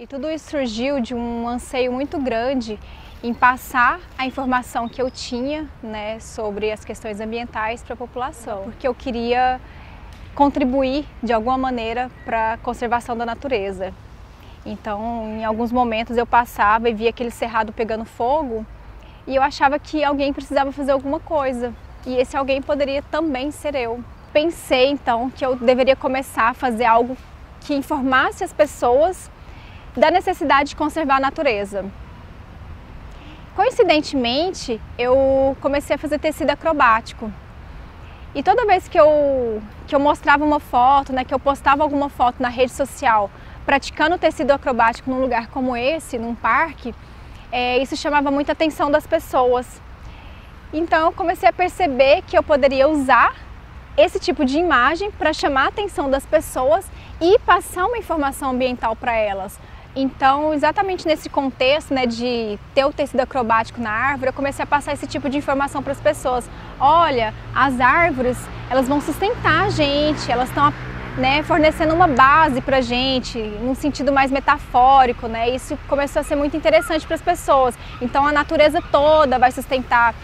E tudo isso surgiu de um anseio muito grande em passar a informação que eu tinha, né, sobre as questões ambientais para a população, porque eu queria contribuir de alguma maneira para a conservação da natureza. Então, em alguns momentos eu passava e via aquele cerrado pegando fogo e eu achava que alguém precisava fazer alguma coisa e esse alguém poderia também ser eu. Pensei então que eu deveria começar a fazer algo que informasse as pessoas da necessidade de conservar a natureza. Coincidentemente, eu comecei a fazer tecido acrobático. E toda vez que eu mostrava uma foto, né, que eu postava alguma foto na rede social, praticando tecido acrobático num lugar como esse, num parque, isso chamava muita atenção das pessoas. Então eu comecei a perceber que eu poderia usar esse tipo de imagem para chamar a atenção das pessoas e passar uma informação ambiental para elas. Então, exatamente nesse contexto, né, de ter o tecido acrobático na árvore, eu comecei a passar esse tipo de informação para as pessoas. Olha, as árvores, elas vão sustentar a gente, elas estão, né, fornecendo uma base para a gente, num sentido mais metafórico, né? Isso começou a ser muito interessante para as pessoas. Então, a natureza toda vai sustentar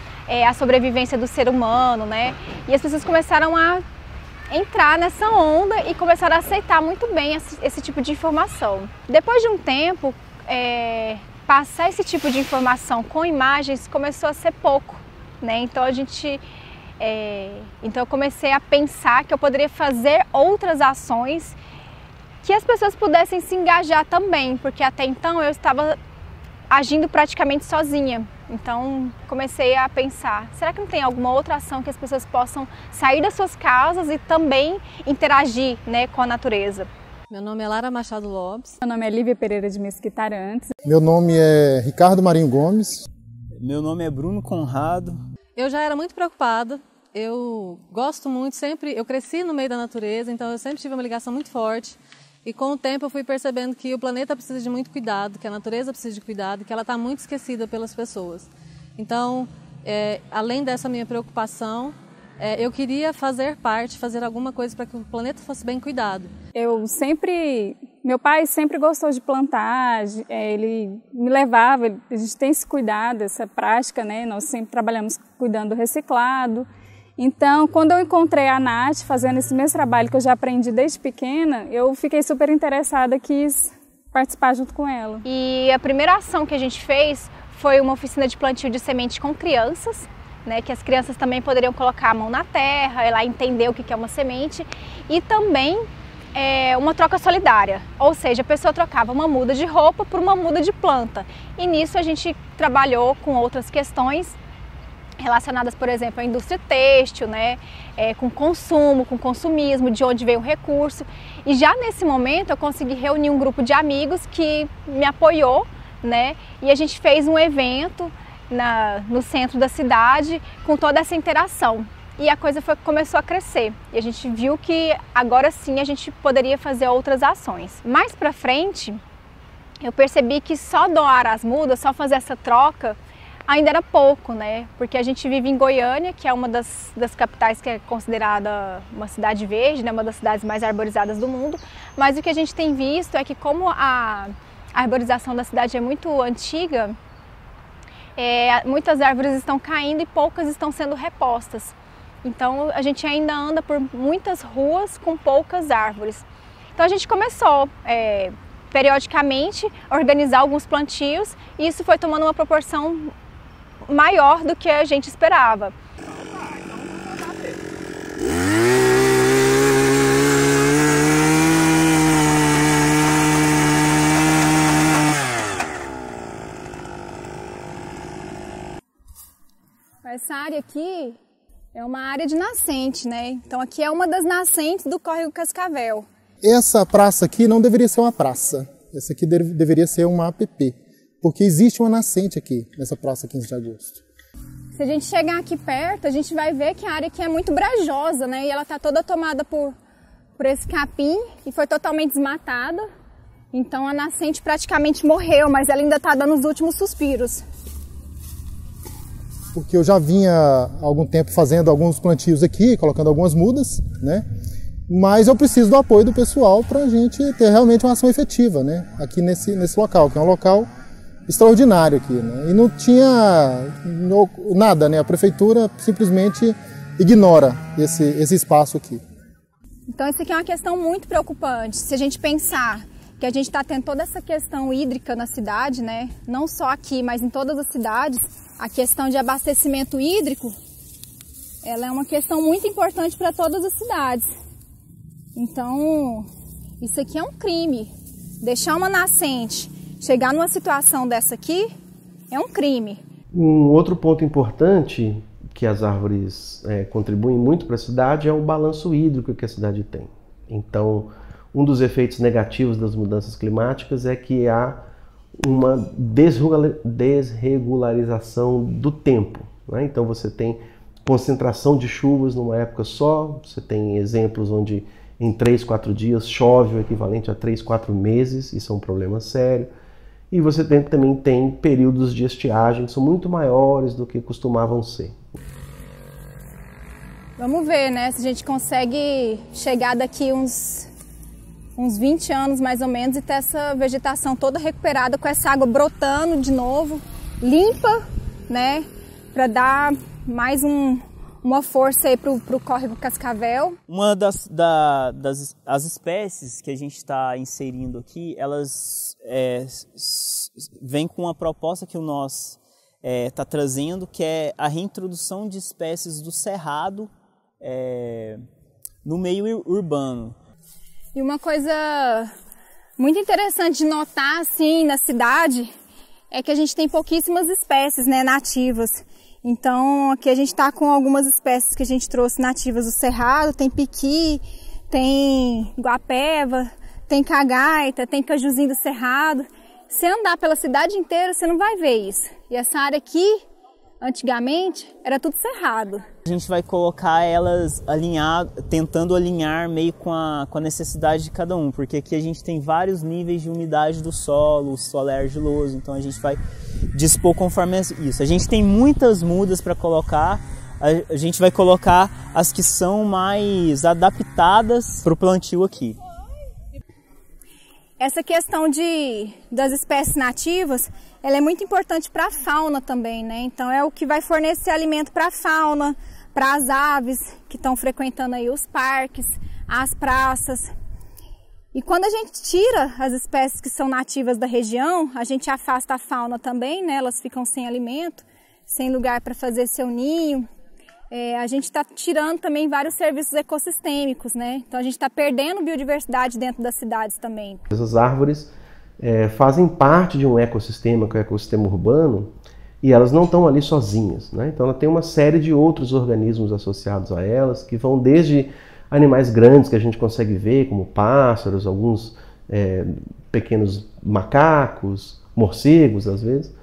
a sobrevivência do ser humano, né? E as pessoas começaram a entrar nessa onda e começaram a aceitar muito bem esse tipo de informação. Depois de um tempo, passar esse tipo de informação com imagens começou a ser pouco, né? Então eu comecei a pensar que eu poderia fazer outras ações que as pessoas pudessem se engajar também, porque até então eu estava agindo praticamente sozinha. Então comecei a pensar, será que não tem alguma outra ação que as pessoas possam sair das suas casas e também interagir, né, com a natureza? Meu nome é Lara Machado Lopes. Meu nome é Lívia Pereira de Mesquita Arantes. Meu nome é Ricardo Marinho Gomes. Meu nome é Bruno Conrado. Eu já era muito preocupada, eu gosto muito, eu cresci no meio da natureza, então eu sempre tive uma ligação muito forte. E com o tempo eu fui percebendo que o planeta precisa de muito cuidado, que a natureza precisa de cuidado, que ela está muito esquecida pelas pessoas. Então, além dessa minha preocupação, eu queria fazer alguma coisa para que o planeta fosse bem cuidado. Meu pai sempre gostou de plantar, ele me levava, a gente tem esse cuidado, essa prática, né? Nós sempre trabalhamos cuidando do reciclado. Então, quando eu encontrei a Nath fazendo esse mesmo trabalho que eu já aprendi desde pequena, eu fiquei super interessada, quis participar junto com ela. E a primeira ação que a gente fez foi uma oficina de plantio de semente com crianças, né, que as crianças também poderiam colocar a mão na terra, ir lá entender o que é uma semente, e também uma troca solidária, ou seja, a pessoa trocava uma muda de roupa por uma muda de planta. E nisso a gente trabalhou com outras questões relacionadas, por exemplo, à indústria têxtil, né, com consumo, com consumismo, de onde veio o recurso. E já nesse momento eu consegui reunir um grupo de amigos que me apoiou, né, e a gente fez um evento no centro da cidade com toda essa interação. E a coisa começou a crescer e a gente viu que agora sim a gente poderia fazer outras ações. Mais pra frente eu percebi que só doar as mudas, só fazer essa troca, ainda era pouco, né? Porque a gente vive em Goiânia, que é uma das capitais que é considerada uma cidade verde, né? Uma das cidades mais arborizadas do mundo. Mas o que a gente tem visto é que como a arborização da cidade é muito antiga, muitas árvores estão caindo e poucas estão sendo repostas. Então a gente ainda anda por muitas ruas com poucas árvores. Então a gente começou periodicamente a organizar alguns plantios e isso foi tomando uma proporção maior do que a gente esperava. Essa área aqui é uma área de nascente, né? Então aqui é uma das nascentes do Córrego Cascavel. Essa praça aqui não deveria ser uma praça. Essa aqui deveria ser uma APP. Porque existe uma nascente aqui, nessa praça 15 de agosto. Se a gente chegar aqui perto, a gente vai ver que a área aqui é muito brejosa, né? E ela está toda tomada por esse capim e foi totalmente desmatada. Então a nascente praticamente morreu, mas ela ainda está dando os últimos suspiros. Porque eu já vinha há algum tempo fazendo alguns plantios aqui, colocando algumas mudas, né? mas eu preciso do apoio do pessoal para a gente ter realmente uma ação efetiva, né? Aqui nesse local, que é um local extraordinário aqui, né? E não tinha nada, né? A prefeitura simplesmente ignora esse espaço aqui. Então isso aqui é uma questão muito preocupante. Se a gente pensar que a gente está tendo toda essa questão hídrica na cidade, né? Não só aqui, mas em todas as cidades, a questão de abastecimento hídrico, ela é uma questão muito importante para todas as cidades. Então, isso aqui é um crime. Deixar uma nascente chegar numa situação dessa aqui é um crime. Um outro ponto importante que as árvores contribuem muito para a cidade é o balanço hídrico que a cidade tem. Então, um dos efeitos negativos das mudanças climáticas é que há uma desregularização do tempo, né? Então você tem concentração de chuvas numa época só, você tem exemplos onde em 3, 4 dias chove o equivalente a 3, 4 meses, isso é um problema sério. E você também tem períodos de estiagem que são muito maiores do que costumavam ser. Vamos ver, né, se a gente consegue chegar daqui uns 20 anos mais ou menos e ter essa vegetação toda recuperada com essa água brotando de novo, limpa, né, para dar mais uma força aí pro córrego Cascavel. Uma das espécies que a gente está inserindo aqui, elas vêm com uma proposta que o nós está trazendo, que é a reintrodução de espécies do cerrado no meio urbano. E uma coisa muito interessante de notar assim na cidade é que a gente tem pouquíssimas espécies, né, nativas. Então aqui a gente está com algumas espécies que a gente trouxe nativas do cerrado, tem piqui, tem guapeva, tem cagaita, tem cajuzinho do cerrado. Se andar pela cidade inteira você não vai ver isso. E essa área aqui, antigamente, era tudo cerrado. A gente vai colocar elas tentando alinhar meio com a necessidade de cada um, porque aqui a gente tem vários níveis de umidade do solo, o solo é argiloso, então a gente vai dispor conforme isso. A gente tem muitas mudas para colocar, a gente vai colocar as que são mais adaptadas para o plantio aqui. Essa questão das espécies nativas, ela é muito importante para a fauna também, né? Então é o que vai fornecer alimento para a fauna, para as aves que estão frequentando aí os parques, as praças. E quando a gente tira as espécies que são nativas da região, a gente afasta a fauna também, né? Elas ficam sem alimento, sem lugar para fazer seu ninho. A gente está tirando também vários serviços ecossistêmicos, né? Então a gente está perdendo biodiversidade dentro das cidades também. Essas árvores fazem parte de um ecossistema, que é o ecossistema urbano, e elas não estão ali sozinhas, né? Então ela tem uma série de outros organismos associados a elas, que vão desde animais grandes que a gente consegue ver, como pássaros, alguns pequenos macacos, morcegos às vezes,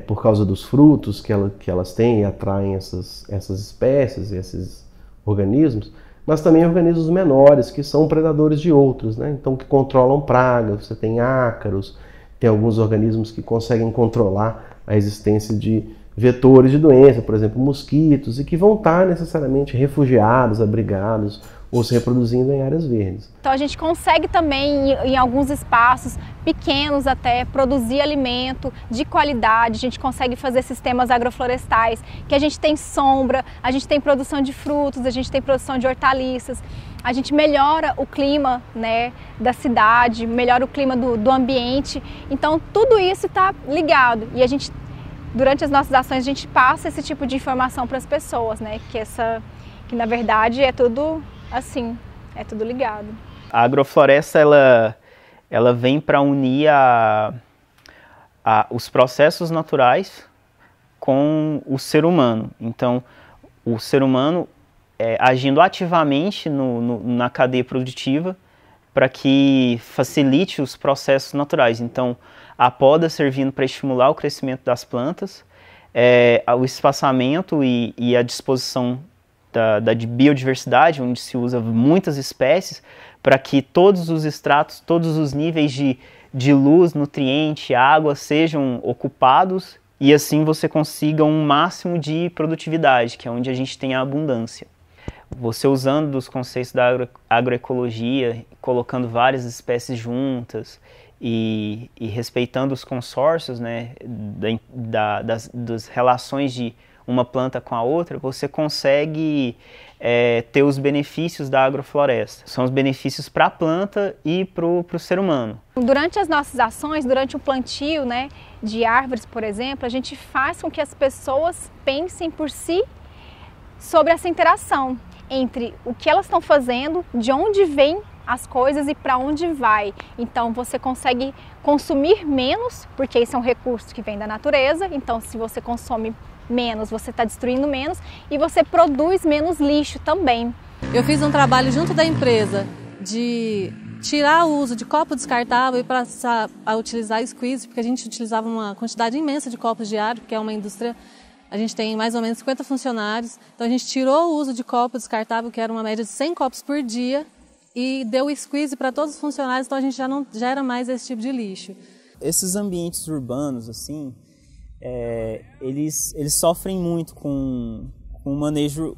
por causa dos frutos que elas têm e atraem essas espécies, esses organismos, mas também organismos menores que são predadores de outros, né? Então que controlam pragas, você tem ácaros, tem alguns organismos que conseguem controlar a existência de vetores de doença, por exemplo, mosquitos, e que vão estar necessariamente refugiados, abrigados ou se reproduzindo em áreas verdes. Então a gente consegue também, em alguns espaços pequenos até, produzir alimento de qualidade, a gente consegue fazer sistemas agroflorestais, que a gente tem sombra, a gente tem produção de frutos, a gente tem produção de hortaliças, a gente melhora o clima, né, da cidade, melhora o clima do ambiente, então tudo isso está ligado e a gente, durante as nossas ações, a gente passa esse tipo de informação para as pessoas, né, que na verdade é tudo assim, é tudo ligado. A agrofloresta, ela vem para unir os processos naturais com o ser humano. Então, o ser humano agindo ativamente na cadeia produtiva para que facilite os processos naturais. Então, a poda servindo para estimular o crescimento das plantas, o espaçamento e a disposição da biodiversidade, onde se usa muitas espécies, para que todos os estratos, todos os níveis de luz, nutriente, água sejam ocupados e assim você consiga um máximo de produtividade, que é onde a gente tem a abundância. Você usando dos conceitos da agroecologia, colocando várias espécies juntas e respeitando os consórcios, né, das relações de uma planta com a outra, você consegue ter os benefícios da agrofloresta. São os benefícios para a planta e para o ser humano. Durante as nossas ações, durante o plantio, né, de árvores, por exemplo, a gente faz com que as pessoas pensem por si sobre essa interação entre o que elas estão fazendo, de onde vêm as coisas e para onde vai. Então você consegue consumir menos, porque esse é um recurso que vem da natureza. Então se você consome menos, você está destruindo menos e você produz menos lixo também. Eu fiz um trabalho junto da empresa de tirar o uso de copo descartável e passar a utilizar squeeze, porque a gente utilizava uma quantidade imensa de copos diários, porque é uma indústria. A gente tem mais ou menos 50 funcionários, então a gente tirou o uso de copo descartável, que era uma média de 100 copos por dia, e deu o squeeze para todos os funcionários, então a gente já não gera mais esse tipo de lixo. Esses ambientes urbanos, assim, eles sofrem muito com o manejo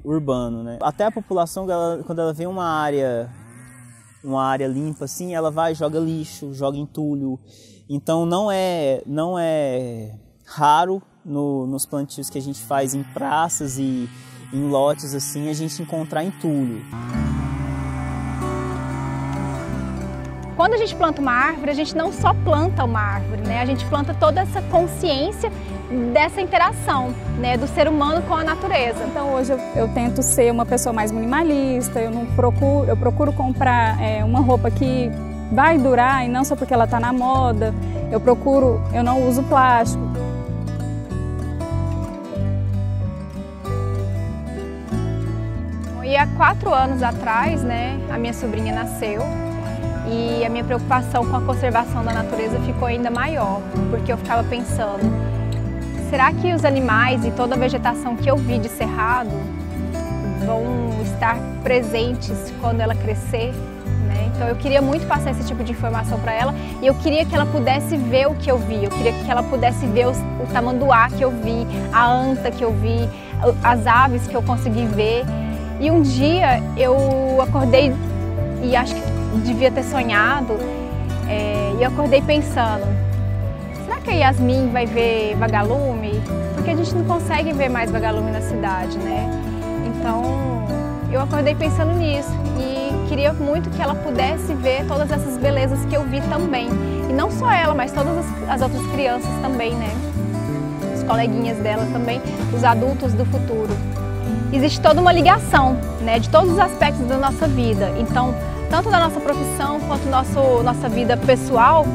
urbano, né? Até a população, quando ela vê uma área limpa, assim, ela vai e joga lixo, joga entulho. Então não é raro nos plantios que a gente faz em praças e em lotes assim, a gente encontrar entulho. Quando a gente planta uma árvore, a gente não só planta uma árvore, né? A gente planta toda essa consciência dessa interação, né, do ser humano com a natureza. Então hoje eu tento ser uma pessoa mais minimalista, eu procuro comprar uma roupa que vai durar e não só porque ela está na moda. Eu não uso plástico. E há 4 anos atrás, né, a minha sobrinha nasceu e a minha preocupação com a conservação da natureza ficou ainda maior, porque eu ficava pensando, será que os animais e toda a vegetação que eu vi de cerrado vão estar presentes quando ela crescer? Então eu queria muito passar esse tipo de informação para ela e eu queria que ela pudesse ver o que eu vi, eu queria que ela pudesse ver o tamanduá que eu vi, a anta que eu vi, as aves que eu consegui ver. E um dia eu acordei, e acho que devia ter sonhado, e eu acordei pensando, será que a Yasmin vai ver vagalume? Porque a gente não consegue ver mais vagalume na cidade, né? Então eu acordei pensando nisso e queria muito que ela pudesse ver todas essas belezas que eu vi também. E não só ela, mas todas as outras crianças também, né? Os coleguinhas dela também, os adultos do futuro. Existe toda uma ligação, né, de todos os aspectos da nossa vida. Então, tanto da nossa profissão quanto nossa vida pessoal,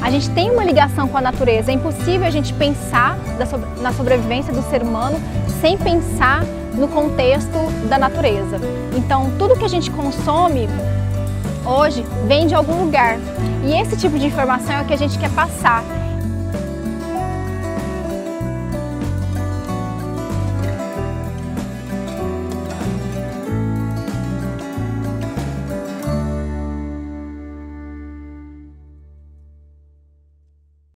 a gente tem uma ligação com a natureza. É impossível a gente pensar na sobrevivência do ser humano sem pensar no contexto da natureza. Então, tudo que a gente consome hoje vem de algum lugar. E esse tipo de informação é o que a gente quer passar.